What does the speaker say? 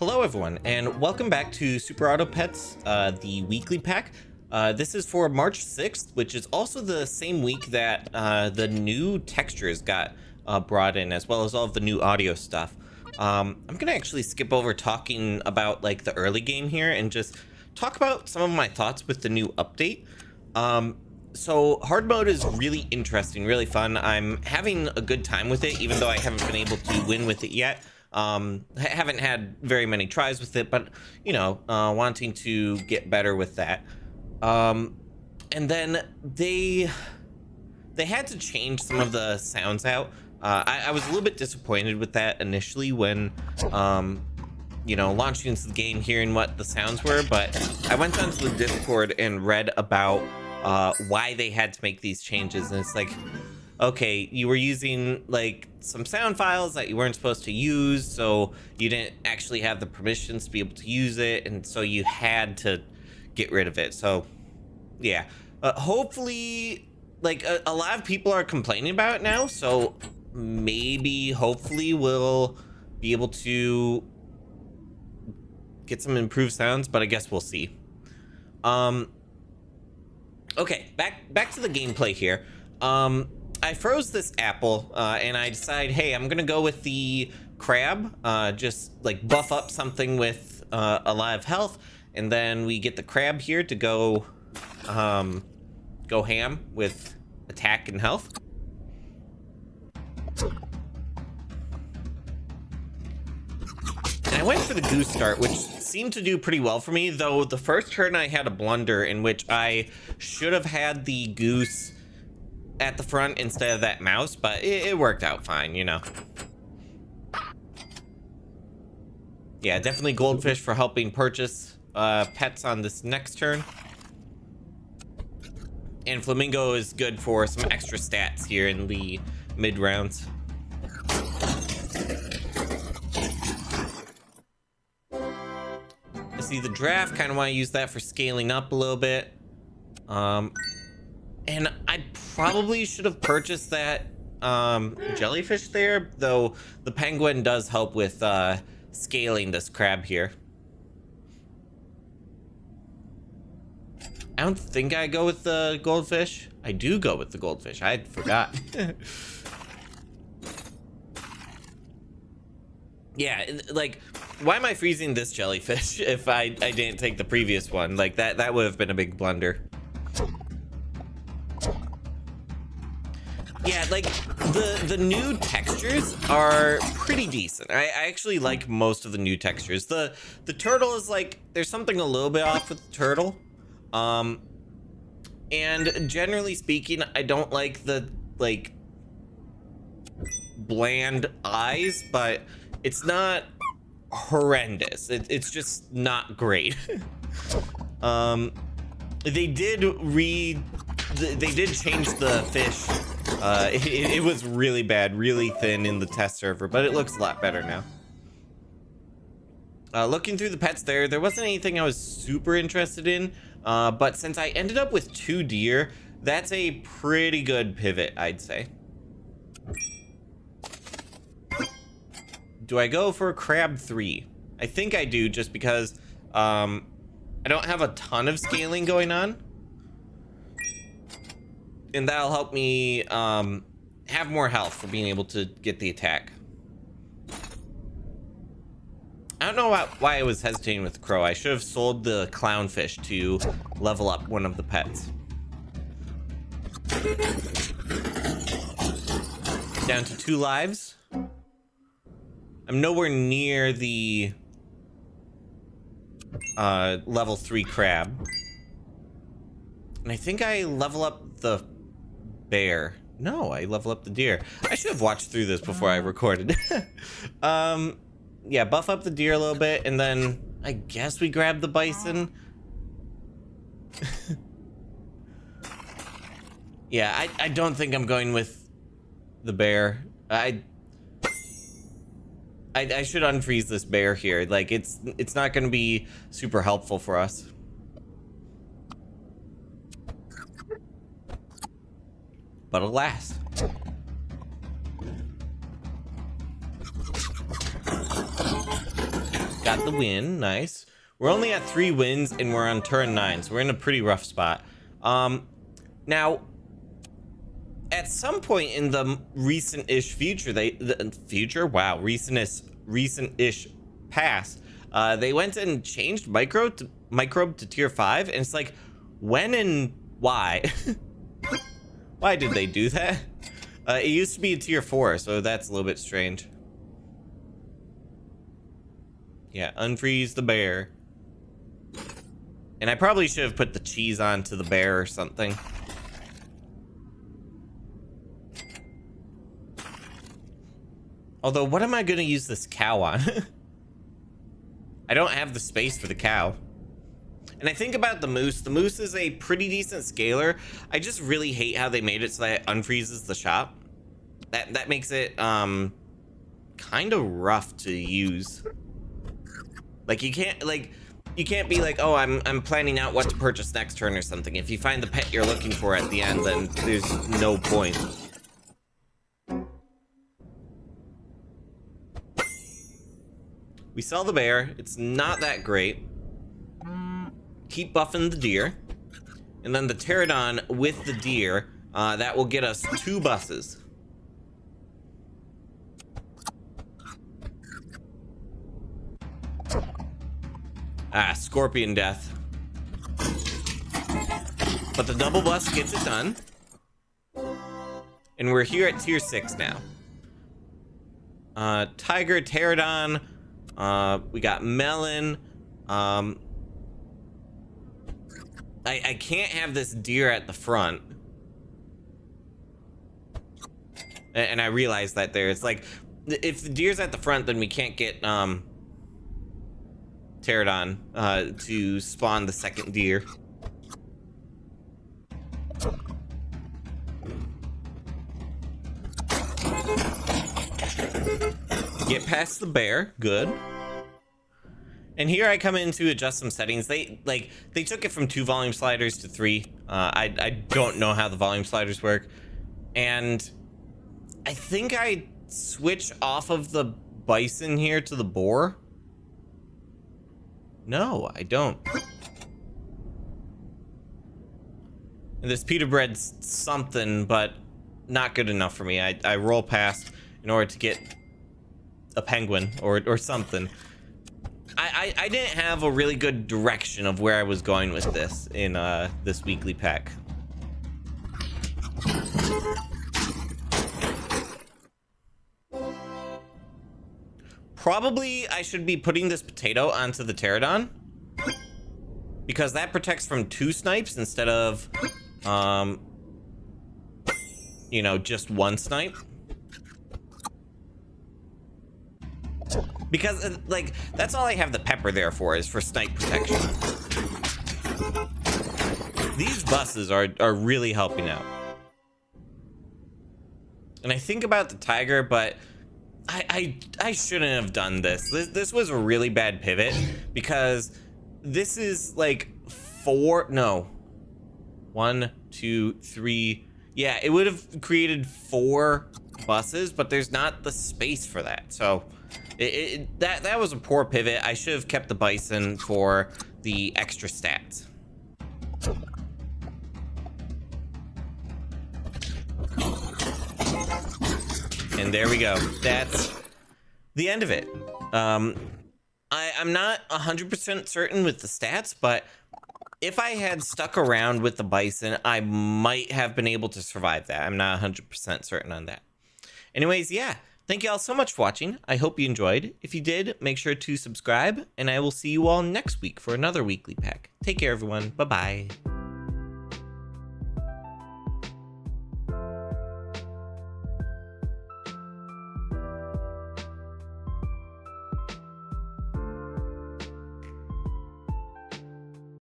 Hello everyone, and welcome back to Super Auto Pets, the weekly pack. This is for March 6th, which is also the same week that the new textures got brought in, as well as all of the new audio stuff. I'm gonna actually skip over talking about like the early game here and just talk about some of my thoughts with the new update. So hard mode is really interesting, really fun. I'm having a good time with it, even though I haven't been able to win with it yet. Haven't had very many tries with it, but you know, wanting to get better with that. And then they had to change some of the sounds out. I was a little bit disappointed with that initially when you know, launching into the game, hearing what the sounds were, but I went onto the Discord and read about why they had to make these changes, and it's like, okay, you were using like some sound files that you weren't supposed to use, so you didn't actually have the permissions to be able to use it, and so you had to get rid of it. So yeah, hopefully, like a lot of people are complaining about it now, so maybe hopefully we'll be able to get some improved sounds, but I guess we'll see. Okay, back to the gameplay here. I froze this apple, and I decide, hey, I'm gonna go with the crab, just like buff up something with a lot of health, and then we get the crab here to go ham with attack and health. And I went for the goose start, which seemed to do pretty well for me, though the first turn I had a blunder in which I should have had the goose at the front instead of that mouse, but it worked out fine, you know. Yeah, definitely goldfish for helping purchase pets on this next turn. And flamingo is good for some extra stats here in the mid rounds. I see the draft, kind of want to use that for scaling up a little bit. And I probably should have purchased that jellyfish there, though the penguin does help with scaling this crab here. I don't think I go with the goldfish. I do go with the goldfish. I forgot. Yeah, like, why am I freezing this jellyfish if I didn't take the previous one? Like, that would have been a big blunder. Yeah, like the new textures are pretty decent. I actually like most of the new textures. The turtle is like, there's something a little bit off with the turtle. And generally speaking, I don't like the like bland eyes, but it's not horrendous. It's just not great. They did change the fish. It was really bad, really thin in the test server, but it looks a lot better now. Looking through the pets there wasn't anything I was super interested in, but since I ended up with 2 deer, that's a pretty good pivot, I'd say. Do I go for crab 3? I think I do, just because I don't have a ton of scaling going on. And that'll help me have more health for being able to get the attack. I don't know why I was hesitating with the crow. I should have sold the clownfish to level up one of the pets. Down to 2 lives. I'm nowhere near the level 3 crab. And I think I level up the bear. No, I level up the deer. I should have watched through this before I recorded. Yeah, buff up the deer a little bit, and then I guess we grab the bison. Yeah, I don't think I'm going with the bear. I should unfreeze this bear here. Like, it's not going to be super helpful for us. But alas. Got the win. Nice. We're only at 3 wins and we're on turn 9, so we're in a pretty rough spot. Now, at some point in the recent-ish future, recent-ish past, they went and changed microbe to tier 5, and it's like, when and why? Why did they do that? It used to be a tier 4, so that's a little bit strange. Yeah, unfreeze the bear. And I probably should have put the cheese onto the bear or something. Although, what am I gonna use this cow on? I don't have the space for the cow. And I think about the moose. The moose is a pretty decent scaler. I just really hate how they made it so that it unfreezes the shop. That makes it kind of rough to use. Like you can't be like, oh, I'm planning out what to purchase next turn or something. If you find the pet you're looking for at the end, then there's no point. We sell the bear. It's not that great. Keep buffing the deer. And then the pteranodon with the deer, that will get us 2 buses. Ah, scorpion death. But the double bus gets it done. And we're here at tier 6 now. Tiger, pteranodon. We got melon. I can't have this deer at the front. And I realized that there. It's like, if the deer's at the front, then we can't get pteranodon to spawn the second deer. Get past the bear, good. And here I come in to adjust some settings. They took it from 2 volume sliders to 3. I don't know how the volume sliders work. And I think I switch off of the bison here to the boar. No, I don't. And this pita bread's something, but not good enough for me. I roll past in order to get a penguin or something. I didn't have a really good direction of where I was going with this in this weekly pack. Probably I should be putting this potato onto the pteranodon, because that protects from 2 snipes instead of you know, just 1 snipe. Because, like, that's all I have the pepper there for, is for snipe protection. These buses are really helping out. And I think about the tiger, but I shouldn't have done this. This was a really bad pivot, because this is like 1, 2, 3. Yeah, it would have created 4 buses, but there's not the space for that. So that was a poor pivot. I should have kept the bison for the extra stats. And there we go. That's the end of it. I'm not 100% certain with the stats, but if I had stuck around with the bison, I might have been able to survive that. I'm not 100% certain on that. Anyways, yeah. Thank you all so much for watching. I hope you enjoyed. If you did, make sure to subscribe, and I will see you all next week for another weekly pack. Take care, everyone. Bye-bye.